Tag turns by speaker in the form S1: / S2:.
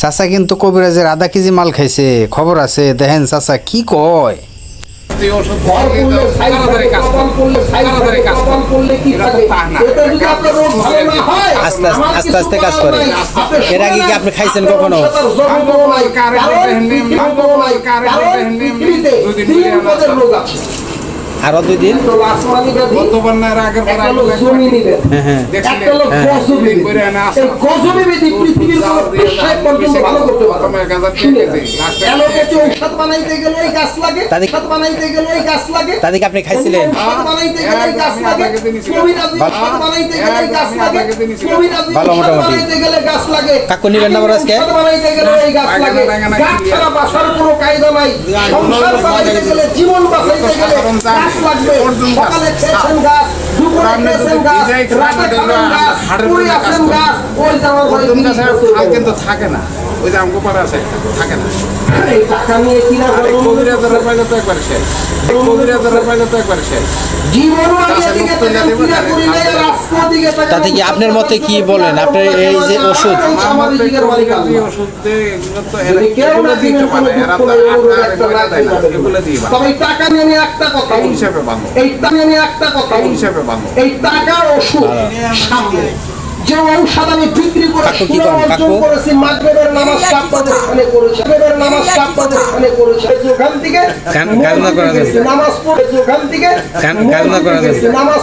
S1: চাচা কিন্তু কবিরাজের আধা কেজি মাল খাইছে, খবর আছে। দেখেন চাচা কি কয়। আস্তে আস্তে কাজ করে। এর আগে কি আপনি খাইছেন কখনো? আরো 2 দিন তাদেরকে আপনি খাইছিলেন? ভালো মোটামুটি। কাকু নিবেন না আজকে? জীবন বাঁচাইতে গেলে গাছ লাগবে। সকালে খেয়েছেন গাছ, দুপুরে খেয়েছেন গাছ, রাতে খাবেন গাছ, পুরি আছেন গাছ, ওই যাওয়ার পরে
S2: কিন্তু থাকে না। ওই যে আমগো পাড়া আছে থাকে না।
S1: এই টাকা নিয়ে কিনা
S2: কবিরাজের পাইলে তো একবার শেষ। কবিরাজের পাইলে তো একবার শেষ।
S1: জীবন বাঁচিয়ে দিকে কিনা করিলে রাস্তা দিকে
S3: তাতে কি আপনার মতে কি বলেন? আপনার এই যে ওষুধ
S2: আমার দিকের মালিকানা ওষুধ দেয় এগুলো তো এগুলো দিতে পারে। এরা তো এগুলো দিয়ে
S1: তবে এই টাকা নিয়ে একটা কথা
S2: হিসাবে ভালো।
S1: এই টাকা নিয়ে একটা কথা
S2: হিসাবে ভালো।
S1: এই টাকা ওষুধ সামনে যে ঔষধ আমি বিক্রি করে অর্জন করেছি, মাগরিবের নামাজ আপনাদের এখানে করেছি, মাগরিবের নামাজ আপনাদের এখানে করেছি। ওখান থেকে
S3: কান্না করা যাবে,
S1: নামাজ পড়ে ওখান থেকে
S3: কান্না করা যাবে,
S1: নামাজ